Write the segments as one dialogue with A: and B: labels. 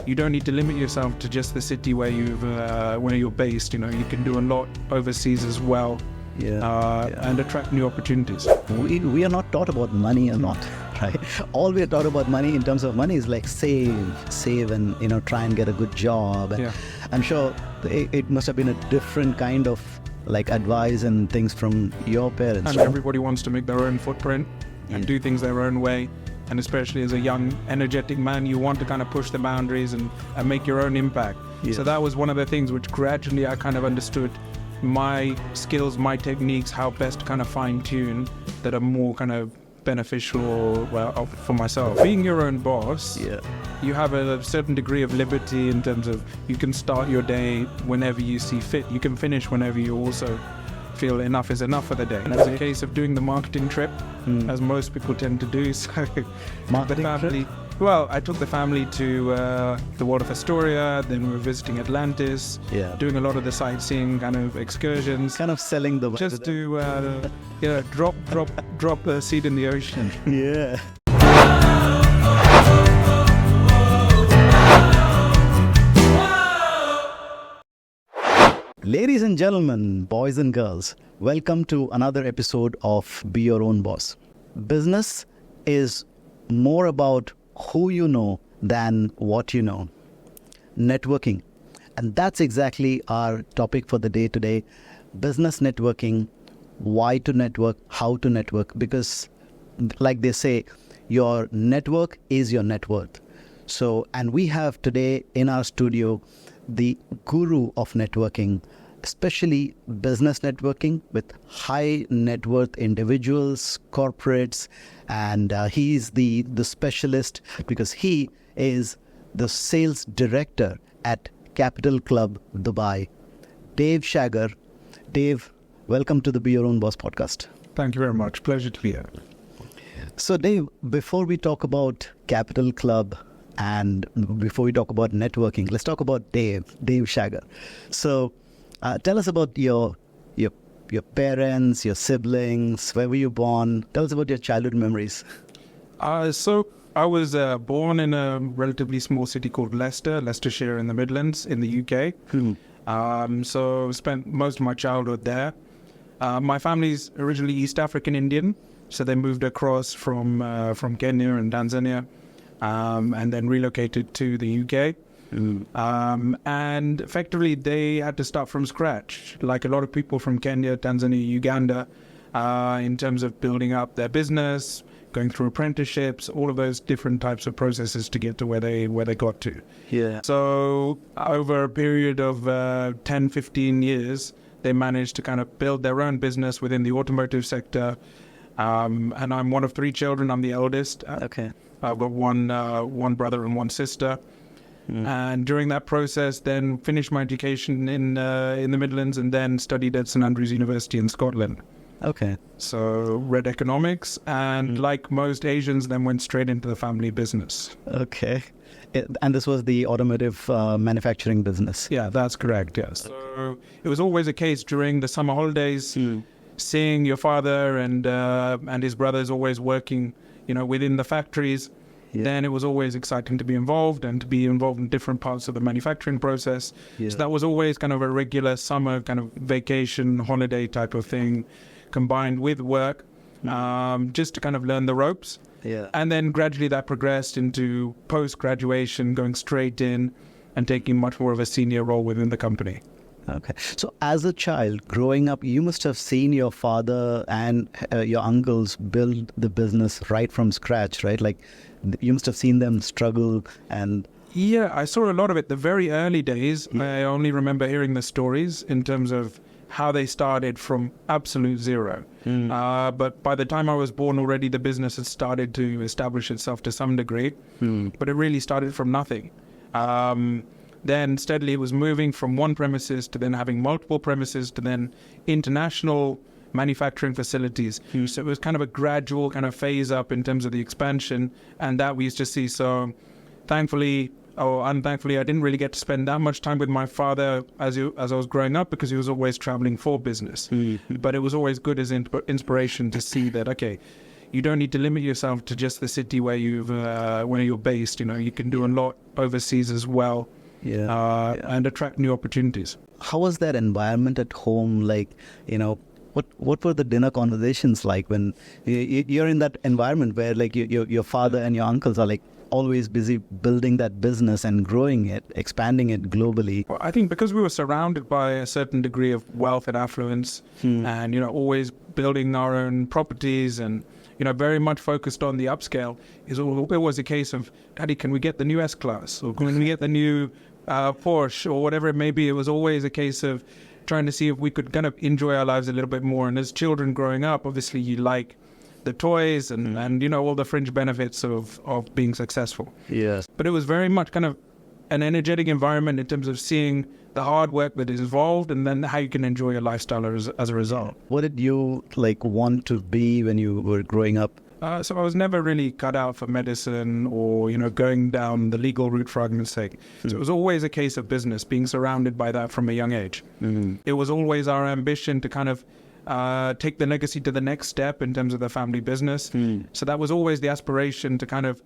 A: you don't need to limit yourself to just the city where you're based. You can do a lot overseas as well. And attract new opportunities.
B: We are not taught about money a lot, right? All we are taught about money in terms of money is like save and try and get a good job. And I'm sure it must have been a different kind of like advice and things from your parents.
A: And everybody wants to make their own footprint and do things their own way. And especially as a young, energetic man, you want to kind of push the boundaries and make your own impact. So that was one of the things which gradually I kind of understood my skills, my techniques, how best to kind of fine tune that are more kind of beneficial for myself. Being your own boss, you have a certain degree of liberty in terms of you can start your day whenever you see fit. You can finish whenever you also feel enough is enough for the day. And it's a case of doing the marketing trip, as most people tend to do. So I took the family to the Wall of Astoria, then we were visiting Atlantis, doing a lot of the sightseeing kind of excursions.
B: Kind of selling the...
A: Just to drop a seed in the ocean.
B: Yeah. Ladies and gentlemen, boys and girls, welcome to another episode of Be Your Own Boss. Business is more about who you know than what you know. Networking. And that's exactly our topic for the day today. Business networking, why to network, how to network. Because like they say, your network is your net worth. And we have today in our studio the guru of networking, especially business networking with high net worth individuals, corporates, and he's the specialist because he is the sales director at Capital Club Dubai. Dave Chaggar. Dave, welcome to the Be Your Own Boss podcast.
A: Thank you very much. Pleasure to be here.
B: So Dave, before we talk about Capital Club and before we talk about networking, let's talk about Dave Chaggar. So tell us about your parents, your siblings, where were you born? Tell us about your childhood memories.
A: So I was born in a relatively small city called Leicestershire in the Midlands in the UK. So spent most of my childhood there. My family's originally East African Indian, so they moved across from Kenya and Tanzania, and then relocated to the UK. And effectively they had to start from scratch, like a lot of people from Kenya, Tanzania, Uganda, in terms of building up their business, going through apprenticeships, all of those different types of processes to get to where they got to. So over a period of 10, 15 years, they managed to kind of build their own business within the automotive sector. And I'm one of three children. I'm the eldest.
B: Okay.
A: I've got one brother and one sister. And during that process, then finished my education in the Midlands and then studied at St Andrews University in Scotland.
B: Okay.
A: So read economics and like most Asians, then went straight into the family business.
B: Okay. And this was the automotive manufacturing business?
A: Yeah, that's correct, yes. So it was always a case during the summer holidays, seeing your father and his brothers always working, within the factories. Then it was always exciting to be involved and to be involved in different parts of the manufacturing process. So that was always kind of a regular summer kind of vacation, holiday type of thing, combined with work, just to kind of learn the ropes. And then gradually that progressed into post-graduation, going straight in and taking much more of a senior role within the company.
B: Okay. So as a child growing up, you must have seen your father and your uncles build the business right from scratch, right? Like you must have seen them struggle and...
A: Yeah, I saw a lot of it. The very early days, I only remember hearing the stories in terms of how they started from absolute zero. But by the time I was born already, the business had started to establish itself to some degree. But it really started from nothing. Then steadily it was moving from one premises to then having multiple premises to then international manufacturing facilities. So it was kind of a gradual kind of phase up in terms of the expansion, and that we used to see. So thankfully or unthankfully, I didn't really get to spend that much time with my father as I was growing up because he was always traveling for business. But it was always good as inspiration to see that, okay, you don't need to limit yourself to just the city where you're based. You can do a lot overseas as well, and attract new opportunities.
B: How was that environment at home like? What were the dinner conversations like when you're in that environment where like your father and your uncles are like always busy building that business and growing it, expanding it globally?
A: Well, I think because we were surrounded by a certain degree of wealth and affluence, and always building our own properties and very much focused on the upscale, it was a case of, Daddy, can we get the new S-Class, or can we get the new Porsche, or whatever it may be? It was always a case of trying to see if we could kind of enjoy our lives a little bit more. And as children growing up, obviously you like the toys and all the fringe benefits of being successful.
B: Yes.
A: But it was very much kind of an energetic environment in terms of seeing the hard work that is involved and then how you can enjoy your lifestyle as a result.
B: What did you like want to be when you were growing up?
A: So I was never really cut out for medicine or, going down the legal route, for argument's sake. So it was always a case of business, being surrounded by that from a young age. It was always our ambition to kind of take the legacy to the next step in terms of the family business. So that was always the aspiration to kind of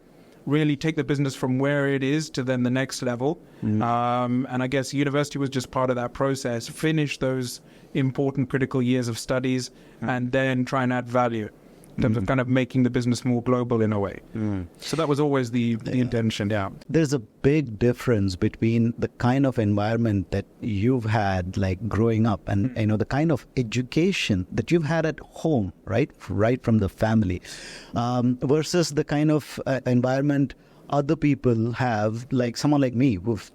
A: really take the business from where it is to then the next level. And I guess university was just part of that process. Finish those important critical years of studies and then try and add value in terms of kind of making the business more global in a way. So that was always the intention,
B: There's a big difference between the kind of environment that you've had like growing up and the kind of education that you've had at home, right from the family, versus the kind of environment other people have, like someone like me who've,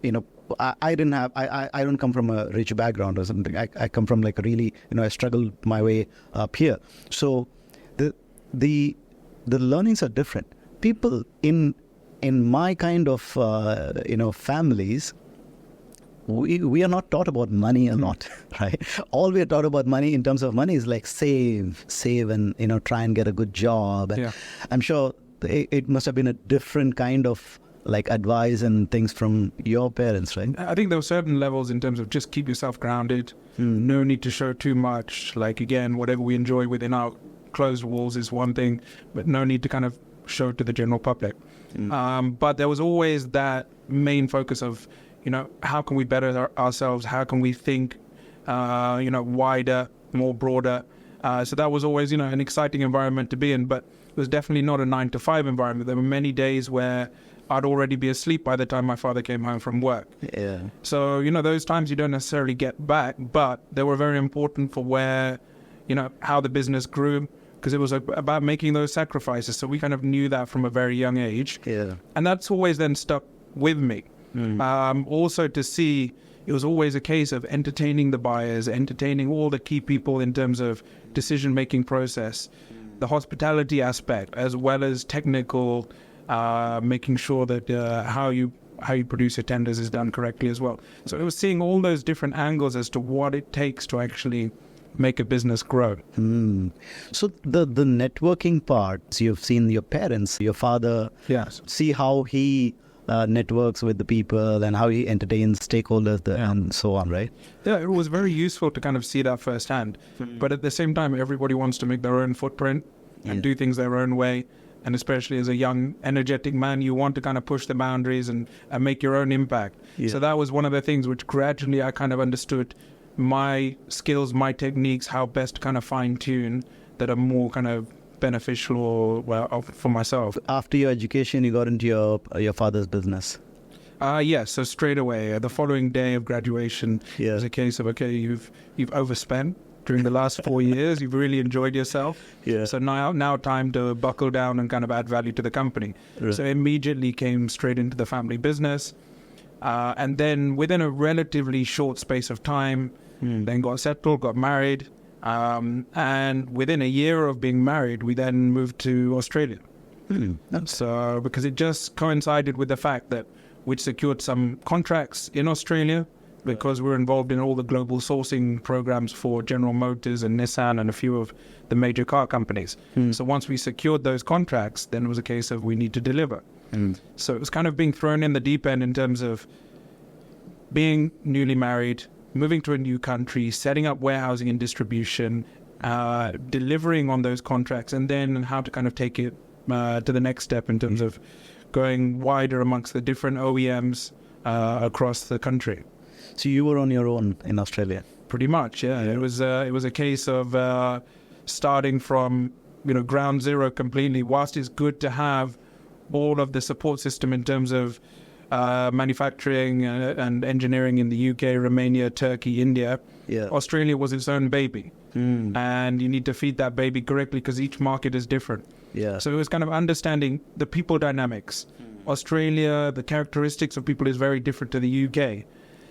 B: I don't come from a rich background or something. I come from like a really, I struggled my way up here. So the learnings are different. People in my kind of families, we are not taught about money a lot, right? All we are taught about money in terms of money is like save and try and get a good job. And I'm sure it must have been a different kind of like advice and things from your parents, right?
A: I think there were certain levels in terms of just keep yourself grounded. No need to show too much. Like again, whatever we enjoy within our closed walls is one thing, but no need to kind of show it to the general public. But there was always that main focus of, how can we better ourselves? How can we think, wider, more broader? So that was always, an exciting environment to be in, but it was definitely not a 9-to-5 environment. There were many days where I'd already be asleep by the time my father came home from work. So, those times you don't necessarily get back, but they were very important for where, how the business grew, because it was about making those sacrifices. So we kind of knew that from a very young age. And that's always then stuck with me. Also to see, it was always a case of entertaining the buyers, entertaining all the key people in terms of decision-making process, the hospitality aspect, as well as technical, making sure that how you produce your tenders is done correctly as well. So it was seeing all those different angles as to what it takes to actually make a business grow.
B: So the networking part, you've seen your parents, your father, see how he networks with the people and how he entertains stakeholders and so on, right?
A: Yeah, it was very useful to kind of see that firsthand. But at the same time, everybody wants to make their own footprint and do things their own way. And especially as a young, energetic man, you want to kind of push the boundaries and make your own impact. So that was one of the things which gradually I kind of understood my skills, my techniques, how best to kind of fine-tune that are more kind of beneficial for myself.
B: After your education, you got into your father's business?
A: Yes, so straight away, the following day of graduation, it was a case of, okay, you've overspent during the last 4 years, you've really enjoyed yourself. So now time to buckle down and kind of add value to the company. So immediately came straight into the family business. And then within a relatively short space of time, then got settled, got married. And within a year of being married, we then moved to Australia. So because it just coincided with the fact that we'd secured some contracts in Australia, because we're involved in all the global sourcing programs for General Motors and Nissan and a few of the major car companies. So once we secured those contracts, then it was a case of we need to deliver. So it was kind of being thrown in the deep end in terms of being newly married, moving to a new country, setting up warehousing and distribution, delivering on those contracts, and then how to kind of take it to the next step in terms of going wider amongst the different OEMs across the country.
B: So you were on your own in Australia?
A: Pretty much, yeah. It was a case of starting from ground zero completely. Whilst it's good to have all of the support system in terms of manufacturing and engineering in the UK, Romania, Turkey, India, Australia was its own baby. And you need to feed that baby correctly because each market is different. So it was kind of understanding the people dynamics. Australia, the characteristics of people is very different to the UK.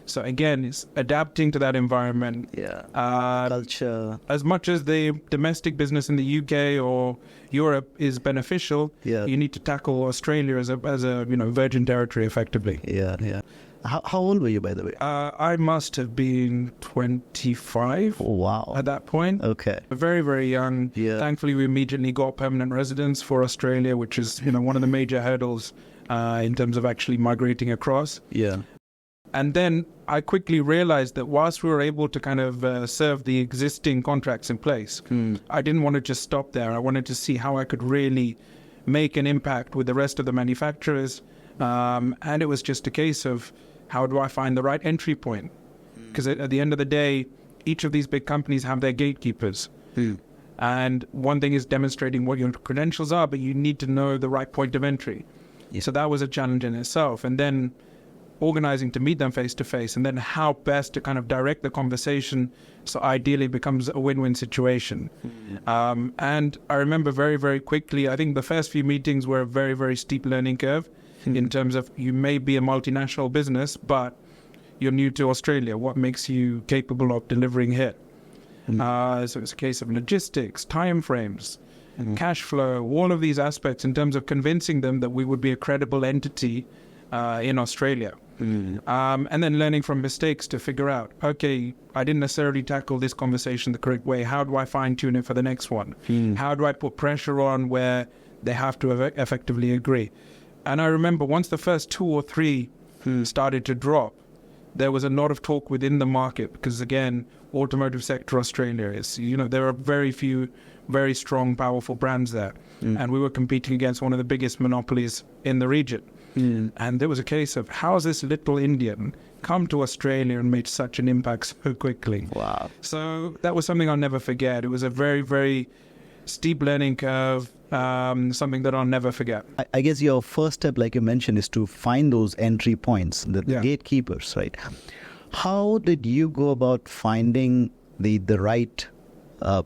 A: So again, it's adapting to that environment.
B: Culture.
A: As much as the domestic business in the UK or Europe is beneficial, you need to tackle Australia as a virgin territory effectively.
B: How old were you, by the way?
A: I must have been 25.
B: Oh, wow.
A: At that point.
B: Okay.
A: Very, very young. Thankfully, we immediately got permanent residence for Australia, which is one of the major hurdles in terms of actually migrating across. And then I quickly realized that whilst we were able to kind of serve the existing contracts in place, I didn't want to just stop there. I wanted to see how I could really make an impact with the rest of the manufacturers. And it was just a case of how do I find the right entry point? Because at the end of the day, each of these big companies have their gatekeepers. And one thing is demonstrating what your credentials are, but you need to know the right point of entry. So that was a challenge in itself. And then organizing to meet them face to face, and then how best to kind of direct the conversation so ideally it becomes a win-win situation. And I remember very, very quickly, I think the first few meetings were a very, very steep learning curve in terms of you may be a multinational business, but you're new to Australia. What makes you capable of delivering here? So it's a case of logistics, timeframes, cash flow, all of these aspects in terms of convincing them that we would be a credible entity in Australia. And then learning from mistakes to figure out, okay, I didn't necessarily tackle this conversation the correct way. How do I fine tune it for the next one? How do I put pressure on where they have to effectively agree? And I remember once the first 2 or 3 started to drop, there was a lot of talk within the market because, again, automotive sector Australia is, there are very few very strong, powerful brands there. And we were competing against one of the biggest monopolies in the region. And there was a case of how has this little Indian come to Australia and made such an impact so quickly?
B: Wow.
A: So that was something I'll never forget. It was a very, very steep learning curve, something that I'll never forget.
B: I guess your first step, like you mentioned, is to find those entry points, the gatekeepers, right? How did you go about finding the right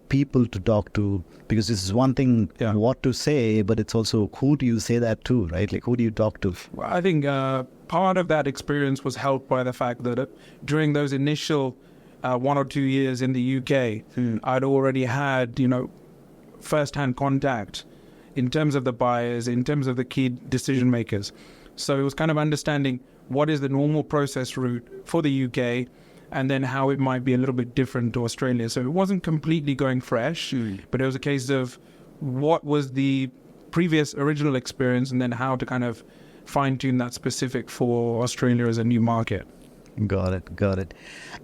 B: people to talk to? Because this is one thing what to say, but it's also who do you say that to, right? Like who do you talk to?
A: Well, I think part of that experience was helped by the fact that during those initial 1 or 2 years in the UK, I'd already had, first-hand contact in terms of the buyers, in terms of the key decision makers. So it was kind of understanding what is the normal process route for the UK, and then how it might be a little bit different to Australia. So it wasn't completely going fresh, but it was a case of what was the previous original experience and then how to kind of fine-tune that specific for Australia as a new market.
B: Got it.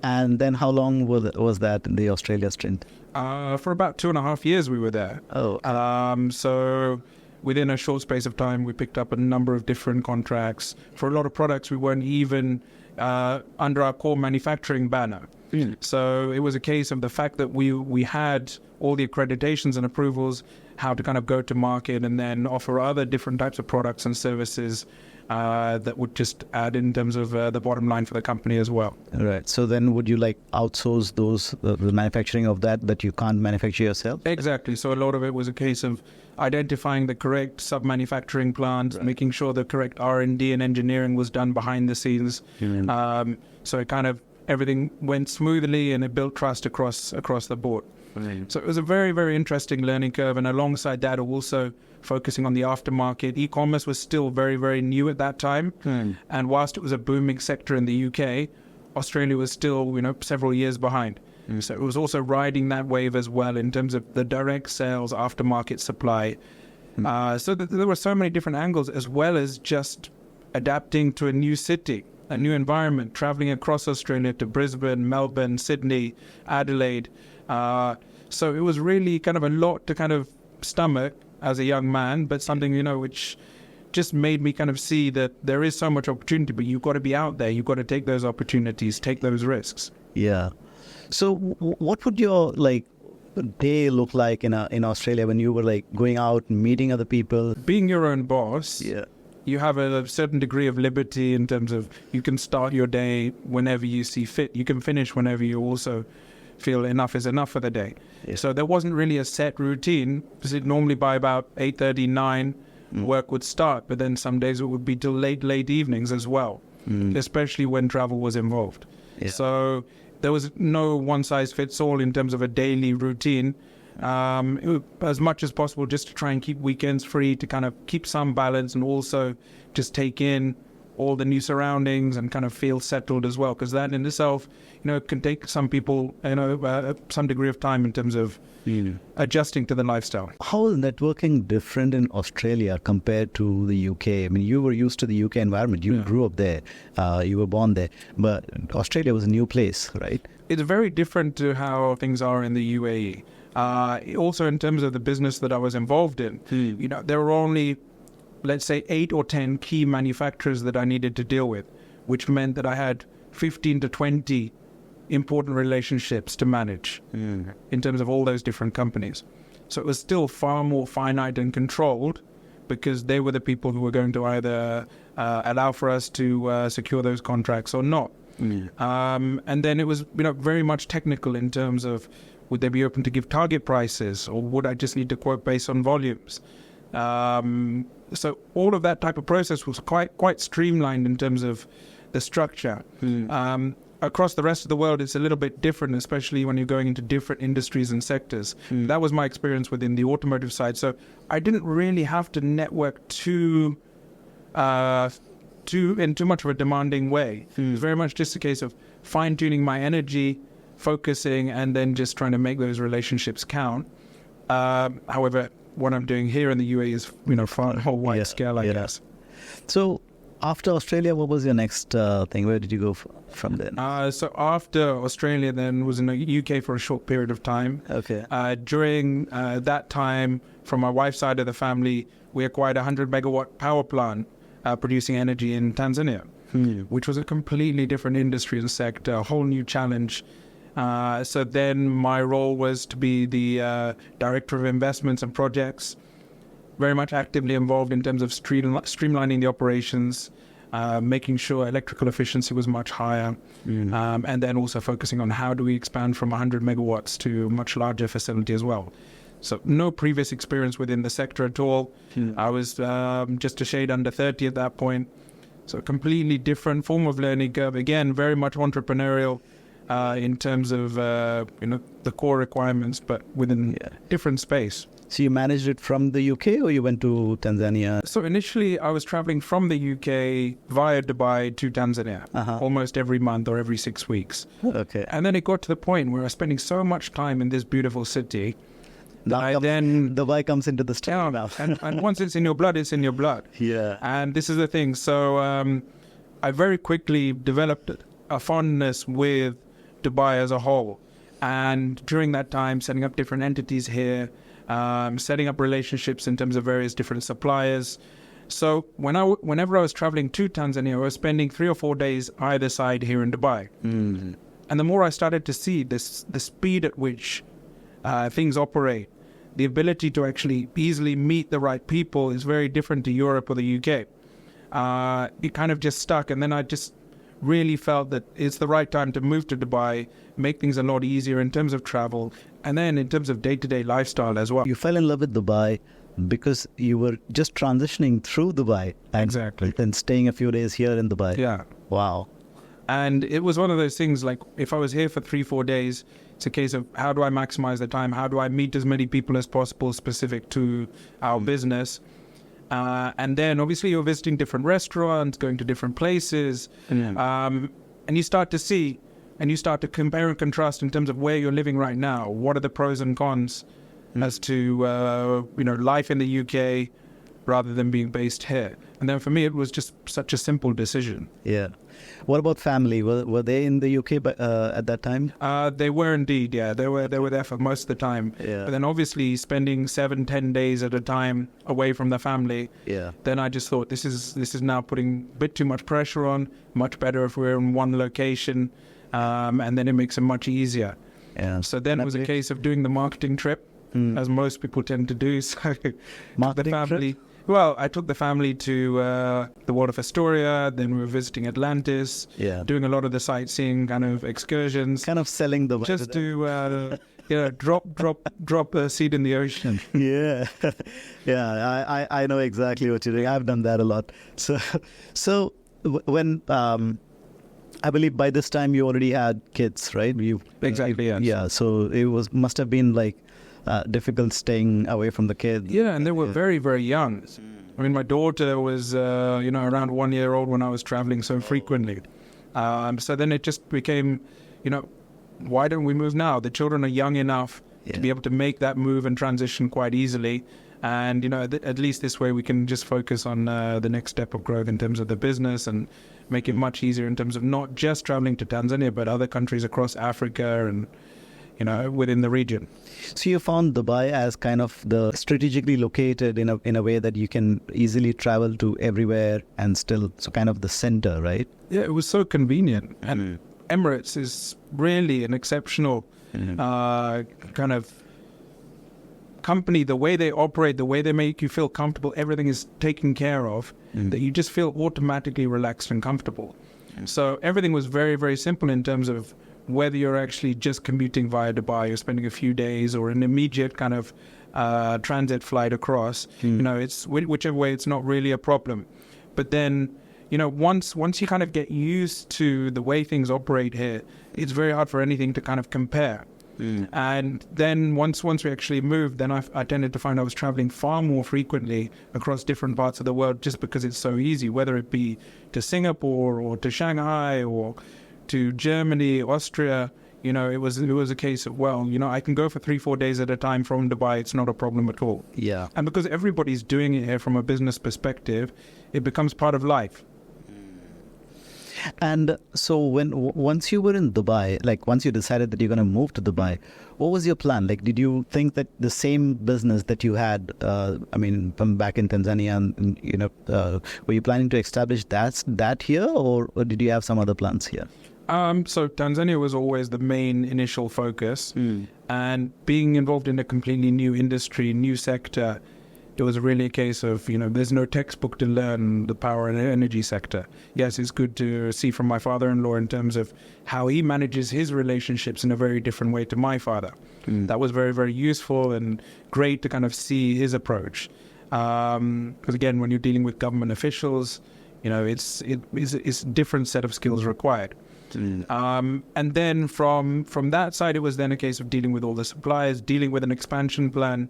B: And then how long was that in the Australia stint?
A: For about 2.5 years we were there. So within a short space of time, we picked up a number of different contracts. For a lot of products, we weren't even under our core manufacturing banner. So it was a case of the fact that we had all the accreditations and approvals, how to kind of go to market and then offer other different types of products and services that would just add in terms of the bottom line for the company as well.
B: Right. So then would you outsource the manufacturing of that you can't manufacture yourself?
A: Exactly. So a lot of it was a case of identifying the correct sub-manufacturing plants, making sure the correct R&D and engineering was done behind the scenes. So it kind of everything went smoothly and it built trust across the board. So it was a very, very interesting learning curve. And alongside that, also focusing on the aftermarket. E-commerce was still very, very new at that time. And whilst it was a booming sector in the UK, Australia was still, several years behind. So it was also riding that wave as well in terms of the direct sales, aftermarket supply. So there were so many different angles, as well as just adapting to a new city, a new environment, traveling across Australia to Brisbane, Melbourne, Sydney, Adelaide. So it was really kind of a lot to kind of stomach as a young man, but something, which just made me kind of see that there is so much opportunity, but you've got to be out there. You've got to take those opportunities, take those risks.
B: Yeah. So what would your day look like in Australia when you were going out and meeting other people?
A: Being your own boss,
B: Yeah.
A: you have a certain degree of liberty in terms of you can start your day whenever you see fit. You can finish whenever you also feel enough is enough for the day.
B: Yeah.
A: So there wasn't really a set routine, because normally by about 8:30, 9, work would start, but then some days it would be till late evenings as well, especially when travel was involved.
B: Yeah.
A: So there was no one-size-fits-all in terms of a daily routine. As much as possible, just to try and keep weekends free, to kind of keep some balance, and also just take in all the new surroundings and kind of feel settled as well, because that in itself, can take some people, some degree of time in terms of adjusting to the lifestyle.
B: How is networking different in Australia compared to the UK? I mean, you were used to the UK environment. You grew up there. You were born there. But Australia was a new place, right?
A: It's very different to how things are in the UAE. Also, in terms of the business that I was involved in, there were only, let's say, 8 or 10 key manufacturers that I needed to deal with, which meant that I had 15 to 20 important relationships to manage in terms of all those different companies. So it was still far more finite and controlled, because they were the people who were going to either allow for us to secure those contracts or not. And then it was very much technical in terms of, would they be open to give target prices, or would I just need to quote based on volumes? So all of that type of process was quite streamlined in terms of the structure. Across the rest of the world, it's a little bit different, especially when you're going into different industries and sectors. That was my experience within the automotive side. So I didn't really have to network in too much of a demanding way. It was very much just a case of fine-tuning my energy, focusing, and then just trying to make those relationships count. However, what I'm doing here in the UAE is, far more wide scale, I guess.
B: So after Australia, what was your next thing? Where did you go from then?
A: So after Australia, then was in the UK for a short period of time.
B: Okay.
A: During that time, from my wife's side of the family, we acquired a 100 megawatt power plant producing energy in Tanzania, which was a completely different industry and sector, a whole new challenge. So then my role was to be the Director of Investments and Projects, very much actively involved in terms of streamlining the operations, making sure electrical efficiency was much higher, and then also focusing on how do we expand from 100 megawatts to a much larger facility as well. So no previous experience within the sector at all. I was just a shade under 30 at that point. So a completely different form of learning curve. Again, very much entrepreneurial in terms of the core requirements, but within different space.
B: So you managed it from the UK, or you went to Tanzania?
A: So initially I was traveling from the UK via Dubai to Tanzania almost every month or every 6 weeks.
B: Okay.
A: And then it got to the point where I was spending so much time in this beautiful city.
B: Dubai comes into the story now.
A: and once it's in your blood, it's in your blood.
B: Yeah.
A: And this is the thing. So I very quickly developed a fondness with Dubai as a whole. And during that time, setting up different entities here, setting up relationships in terms of various different suppliers. So whenever I was traveling to Tanzania, I was spending 3 or 4 days either side here in Dubai. And the more I started to see the speed at which things operate, the ability to actually easily meet the right people is very different to Europe or the UK. It kind of just stuck, and then I just really felt that it's the right time to move to Dubai, make things a lot easier in terms of travel, and then in terms of day-to-day lifestyle as well.
B: You fell in love with Dubai because you were just transitioning through Dubai.
A: Exactly.
B: And staying a few days here in Dubai.
A: Yeah.
B: Wow.
A: And it was one of those things, like, if I was here for 3-4 days, it's a case of how do I maximize the time? How do I meet as many people as possible specific to our business? And then obviously you're visiting different restaurants, going to different places, and you start to see, and you start to compare and contrast in terms of where you're living right now. What are the pros and cons as to life in the UK rather than being based here. And then for me, it was just such a simple decision.
B: Yeah. What about family? Were they in the UK at that time?
A: They were indeed, yeah. They were there for most of the time.
B: Yeah.
A: But then obviously spending 7-10 days at a time away from the family.
B: Yeah.
A: Then I just thought this is now putting a bit too much pressure on. Much better if we're in one location, and then it makes it much easier.
B: Yeah.
A: So then it was a case of doing the marketing trip, as most people tend to do. So
B: Marketing
A: the family.
B: trip?
A: Well, I took the family to the Wall of Astoria. Then we were visiting Atlantis.
B: Yeah.
A: Doing a lot of the sightseeing kind of excursions.
B: Kind of selling the
A: Just to drop a seed in the ocean.
B: Yeah. Yeah. I know exactly what you're doing. I've done that a lot. So when I believe by this time you already had kids, right?
A: Exactly. Yes.
B: Yeah. So it must have been like difficult staying away from the kids.
A: Yeah, and they were very, very young. I mean, my daughter was, around 1 year old when I was traveling so frequently. So then it just became, why don't we move now? The children are young enough to be able to make that move and transition quite easily. And, at least this way we can just focus on the next step of growth in terms of the business and make it much easier in terms of not just traveling to Tanzania, but other countries across Africa and, within the region.
B: So you found Dubai as kind of the strategically located in a way that you can easily travel to everywhere and still, so kind of the center, right?
A: Yeah, it was so convenient. And Emirates is really an exceptional kind of company. The way they operate, the way they make you feel comfortable, everything is taken care of, that you just feel automatically relaxed and comfortable. So everything was very, very simple in terms of whether you're actually just commuting via Dubai, you're spending a few days, or an immediate kind of transit flight across. It's whichever way, it's not really a problem. But then, once you kind of get used to the way things operate here, it's very hard for anything to kind of compare. And then once we actually moved, then I tended to find I was traveling far more frequently across different parts of the world just because it's so easy, whether it be to Singapore or to Shanghai or to Germany, Austria. It was a case of, I can go for 3-4 days at a time from Dubai. It's not a problem at all.
B: Yeah.
A: And because everybody's doing it here from a business perspective, it becomes part of life.
B: And so once you were in Dubai, like once you decided that you're going to move to Dubai, what was your plan? Like, did you think that the same business that you had, from back in Tanzania, and were you planning to establish that here, or did you have some other plans here?
A: So Tanzania was always the main initial focus, and being involved in a completely new industry, new sector, it was really a case of, there's no textbook to learn the power and energy sector. Yes, it's good to see from my father-in-law in terms of how he manages his relationships in a very different way to my father. That was very, very useful and great to kind of see his approach. Because again, when you're dealing with government officials, it's a different set of skills required. And then from that side, it was then a case of dealing with all the suppliers, dealing with an expansion plan,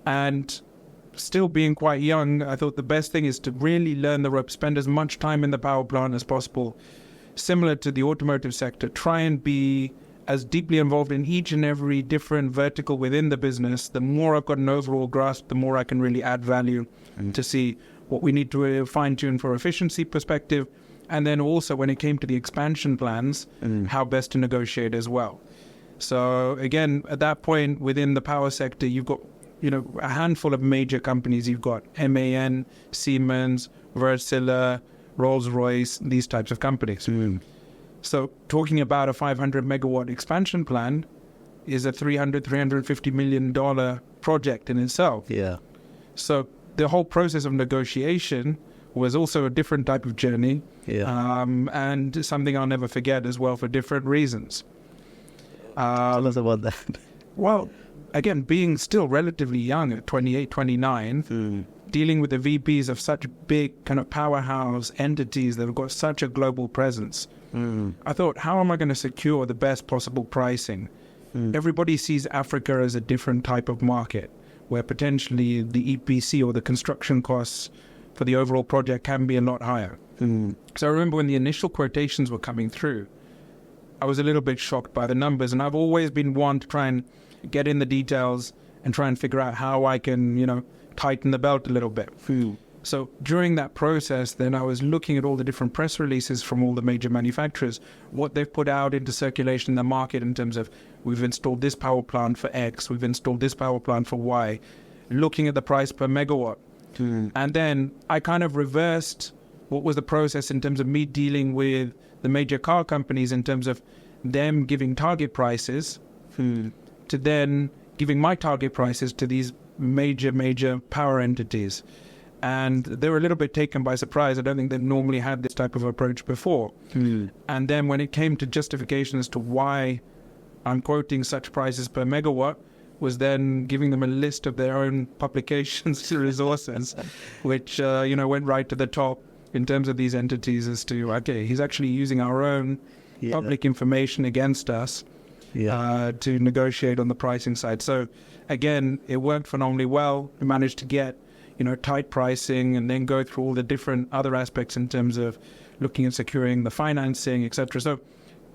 A: and still being quite young, I thought the best thing is to really learn the ropes, spend as much time in the power plant as possible. Similar to the automotive sector, try and be as deeply involved in each and every different vertical within the business. The more I've got an overall grasp, the more I can really add value to see what we need to fine-tune for efficiency perspective. And then also when it came to the expansion plans, how best to negotiate as well. So again, at that point within the power sector, you've got a handful of major companies. You've got MAN, Siemens, Wärtsilä, Rolls-Royce, these types of companies. So talking about a 500 megawatt expansion plan is a $350 million project in itself.
B: Yeah.
A: So the whole process of negotiation was also a different type of journey.
B: Yeah.
A: And something I'll never forget as well for different reasons.
B: Tell us about that.
A: Well, again, being still relatively young at 28, 29, dealing with the VPs of such big kind of powerhouse entities that have got such a global presence, I thought, how am I going to secure the best possible pricing? Everybody sees Africa as a different type of market where potentially the EPC or the construction costs for the overall project can be a lot higher. So I remember when the initial quotations were coming through, I was a little bit shocked by the numbers, and I've always been one to try and get in the details and try and figure out how I can, tighten the belt a little bit. So during that process, then I was looking at all the different press releases from all the major manufacturers, what they've put out into circulation in the market in terms of, we've installed this power plant for X, we've installed this power plant for Y, looking at the price per megawatt. And then I kind of reversed what was the process in terms of me dealing with the major car companies in terms of them giving target prices to then giving my target prices to these major power entities. And they were a little bit taken by surprise. I don't think they've normally had this type of approach before. And then when it came to justification as to why I'm quoting such prices per megawatt, was then giving them a list of their own publications resources, which, went right to the top in terms of these entities as to, okay, he's actually using our own public information against us to negotiate on the pricing side. So again, it worked phenomenally well. We managed to get tight pricing and then go through all the different other aspects in terms of looking at securing the financing, etc. So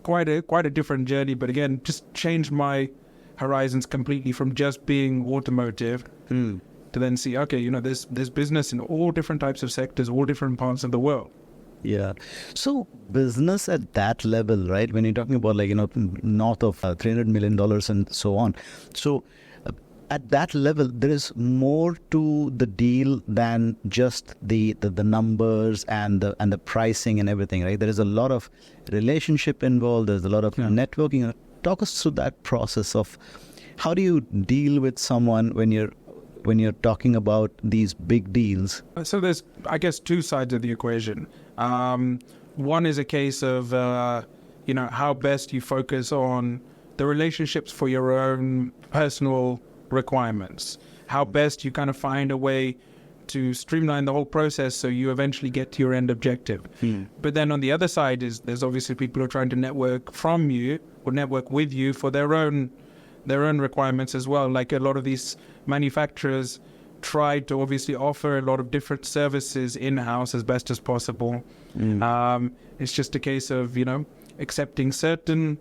A: quite a different journey, but again, just changed my horizons completely from just being automotive to then see, okay, there's business in all different types of sectors, all different parts of the world.
B: Yeah. So business at that level, right? When you're talking about north of $300 million and so on. So at that level, there is more to the deal than just the numbers and the pricing and everything, right? There is a lot of relationship involved. There's a lot of networking. Talk us through that process of how do you deal with someone when you're talking about these big deals.
A: So there's, I guess, two sides of the equation. One is a case of how best you focus on the relationships for your own personal requirements, how best you kind of find a way to streamline the whole process so you eventually get to your end objective. But then on the other side there's obviously people who are trying to network from you or network with you for their own requirements as well. Like a lot of these manufacturers try to obviously offer a lot of different services in-house as best as possible. It's just a case of accepting certain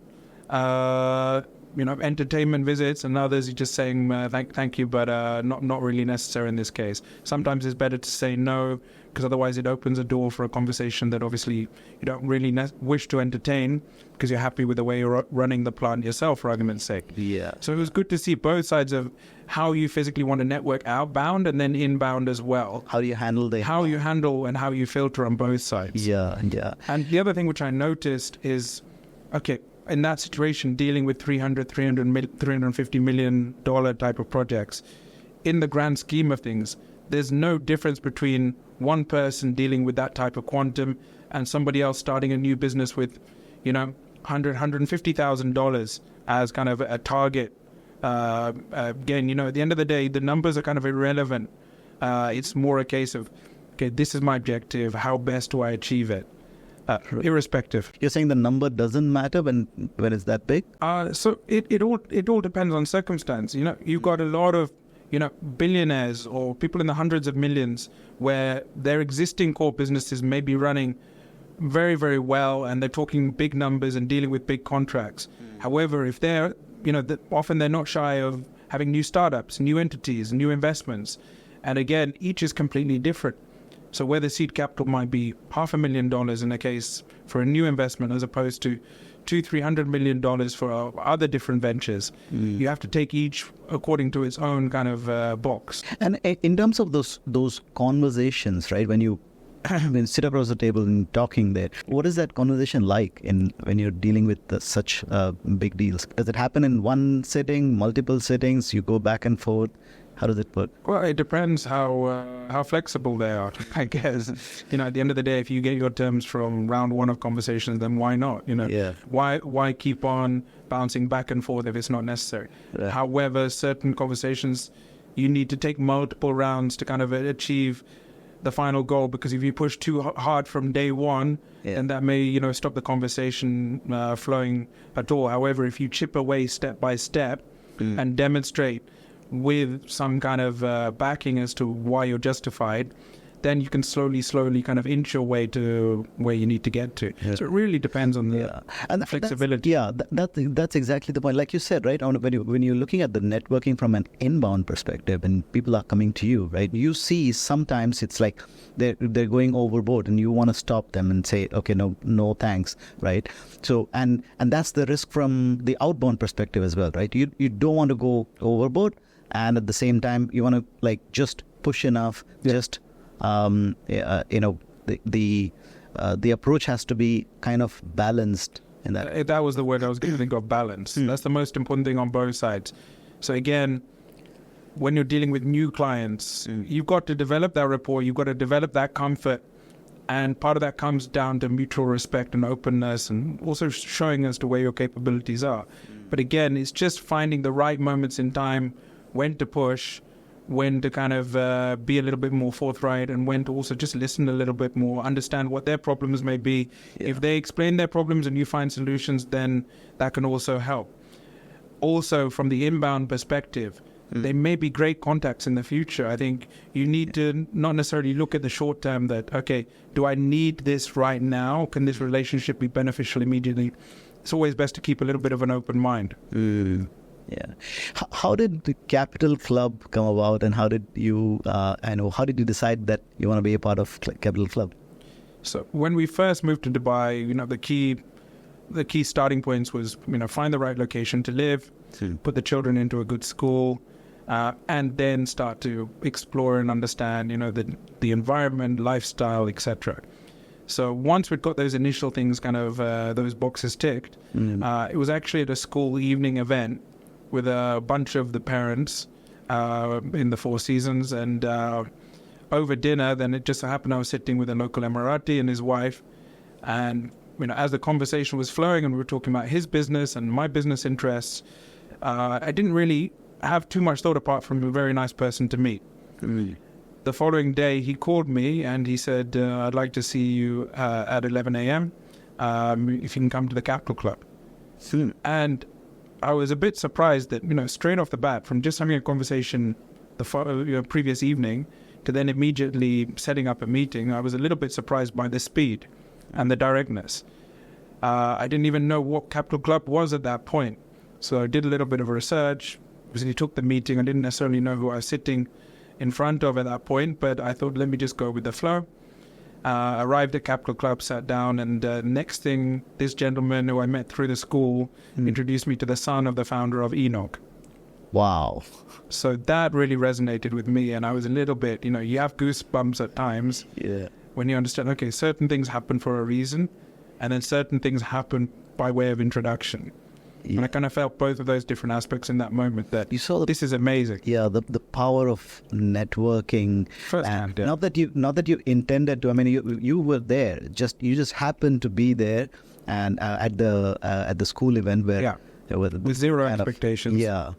A: entertainment visits, and others you're just saying thank you, but not really necessary in this case. Sometimes it's better to say no, because otherwise it opens a door for a conversation that obviously you don't really wish to entertain, because you're happy with the way you're running the plant yourself, for argument's sake.
B: Yeah.
A: So it was good to see both sides of how you physically want to network outbound and then inbound as well.
B: How do you handle
A: how you handle and how you filter on both sides.
B: Yeah.
A: And the other thing which I noticed is, okay, in that situation, dealing with $350 million type of projects, in the grand scheme of things, there's no difference between one person dealing with that type of quantum and somebody else starting a new business with, $150,000 as kind of a target. Again, at the end of the day, the numbers are kind of irrelevant. It's more a case of, okay, this is my objective. How best do I achieve it? Irrespective.
B: You're saying the number doesn't matter when it's that big?
A: So it all depends on circumstance. You've got a lot of billionaires or people in the hundreds of millions where their existing core businesses may be running very, very well, and they're talking big numbers and dealing with big contracts. However, if they're often they're not shy of having new startups, new entities, new investments, and again, each is completely different. So where the seed capital might be $500,000 in a case for a new investment, as opposed to $200-300 million for other different ventures, you have to take each according to its own kind of box.
B: And in terms of those conversations, right? When you sit across the table and talking there, what is that conversation like when you're dealing with such big deals? Does it happen in one sitting, multiple sittings? You go back and forth? How does it work?
A: Well, it depends how flexible they are, I guess. At the end of the day, if you get your terms from round one of conversations, then why not? Why keep on bouncing back and forth if it's not necessary?
B: Yeah.
A: However, certain conversations, you need to take multiple rounds to kind of achieve the final goal, because if you push too hard from day one, then that may, stop the conversation flowing at all. However, if you chip away step by step and demonstrate with some kind of backing as to why you're justified, then you can slowly kind of inch your way to where you need to get to. So it really depends on the
B: and
A: flexibility.
B: That's exactly the point. Like you said, right? When you're looking at the networking from an inbound perspective, and people are coming to you, right? You see sometimes it's like they're going overboard, and you want to stop them and say, okay, no thanks, right? So and that's the risk from the outbound perspective as well, right? You don't want to go overboard, and at the same time you want to like just push enough, just the approach has to be kind of balanced in that.
A: That was the word I was going to think of, balance. That's the most important thing on both sides. So again, when you're dealing with new clients, you've got to develop that rapport, you've got to develop that comfort, and part of that comes down to mutual respect and openness, and also showing as to where your capabilities are. But again, it's just finding the right moments in time, when to push, when to kind of be a little bit more forthright, and when to also just listen a little bit more, understand what their problems may be. If they explain their problems and you find solutions, then that can also help. Also, from the inbound perspective, they may be great contacts in the future. I think you need to not necessarily look at the short term that, okay, do I need this right now? Can this relationship be beneficial immediately? It's always best to keep a little bit of an open mind.
B: Yeah. How did the Capital Club come about, and how did you how did you decide that you want to be a part of Capital Club?
A: So when we first moved to Dubai, the key starting points was, find the right location to live, put the children into a good school, and then start to explore and understand, the environment, lifestyle, etc. So once we'd got those initial things kind of, those boxes ticked, it was actually at a school evening event with a bunch of the parents in the Four Seasons, and over dinner, then it just so happened I was sitting with a local Emirati and his wife, and as the conversation was flowing and we were talking about his business and my business interests, I didn't really have too much thought apart from a very nice person to meet. The following day he called me and he said, I'd like to see you at 11 a.m. If you can come to the Capital Club. And I was a bit surprised that, straight off the bat, from just having a conversation the previous evening to then immediately setting up a meeting, I was a little bit surprised by the speed and the directness. I didn't even know what Capital Club was at that point. So I did a little bit of research. He took the meeting. I didn't necessarily know who I was sitting in front of at that point, but I thought, let me just go with the flow. Arrived at Capital Club, sat down, and next thing, this gentleman who I met through the school introduced me to the son of the founder of Enoch.
B: Wow.
A: So that really resonated with me, and I was a little bit, you have goosebumps at times when you understand, okay, certain things happen for a reason, and then certain things happen by way of introduction. And I kind of felt both of those different aspects in that moment, that
B: you saw
A: this is amazing.
B: Yeah, the power of networking.
A: Firsthand,
B: not that you intended to. I mean, you were there. You just happened to be there, and at the school event where
A: with zero expectations.
B: Yeah.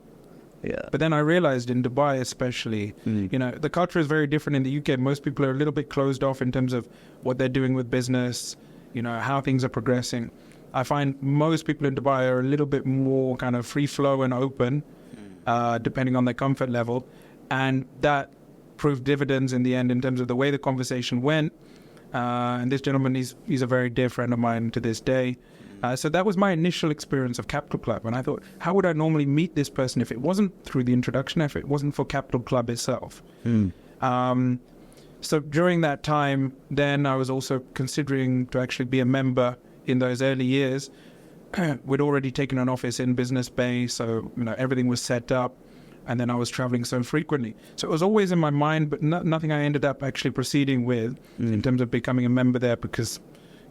A: But then I realized in Dubai especially, the culture is very different in the UK. Most people are a little bit closed off in terms of what they're doing with business, how things are progressing. I find most people in Dubai are a little bit more kind of free flow and open, depending on their comfort level. And that proved dividends in the end in terms of the way the conversation went. And this gentleman, he's a very dear friend of mine to this day. So that was my initial experience of Capital Club. And I thought, how would I normally meet this person if it wasn't through the introduction, if it wasn't for Capital Club itself? So during that time, then I was also considering to actually be a member. In those early years, we'd already taken an office in Business Bay, so everything was set up, and then I was traveling so frequently. So it was always in my mind, but nothing I ended up actually proceeding with in terms of becoming a member there, because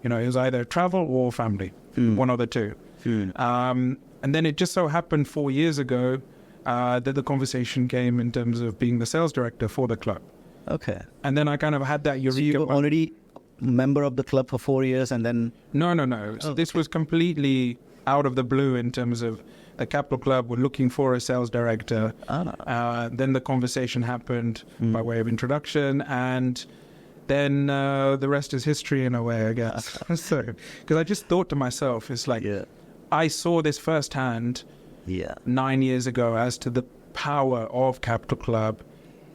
A: it was either travel or family, one of the two. And then it just so happened 4 years ago that the conversation came in terms of being the sales director for the club.
B: Okay.
A: And then I kind of had that eureka.
B: So you were already member of the club for 4 years, and then
A: no. So this was completely out of the blue in terms of the Capital Club were looking for a sales director. Then the conversation happened by way of introduction, and then the rest is history in a way, I guess. So because I just thought to myself, it's like I saw this firsthand 9 years ago as to the power of Capital Club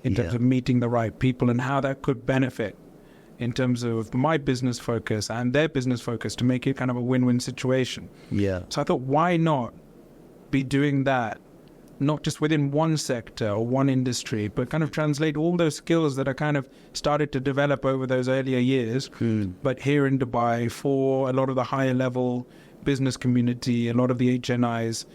A: in terms of meeting the right people and how that could benefit in terms of my business focus and their business focus to make it kind of a win-win situation.
B: Yeah.
A: So I thought, why not be doing that, not just within one sector or one industry, but kind of translate all those skills that I kind of started to develop over those earlier years, but here in Dubai for a lot of the higher level business community, a lot of the HNIs,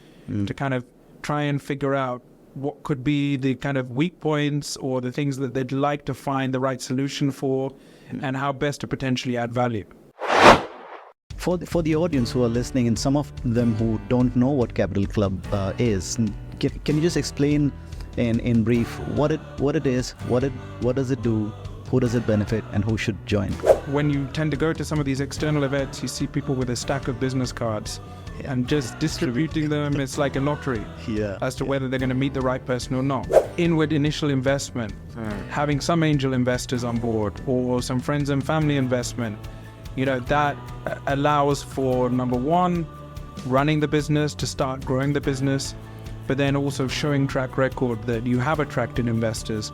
A: to kind of try and figure out what could be the kind of weak points or the things that they'd like to find the right solution for, and how best to potentially add value.
B: For the audience who are listening, and some of them who don't know what Capital Club is, can you just explain in brief what it is, what does it do, who does it benefit, and who should join?
A: When you tend to go to some of these external events, you see people with a stack of business cards and just distributing them. It's like a lottery as to whether they're going to meet the right person or not. Inward initial investment, having some angel investors on board or some friends and family investment, that allows for, number one, running the business, to start growing the business, but then also showing track record that you have attracted investors.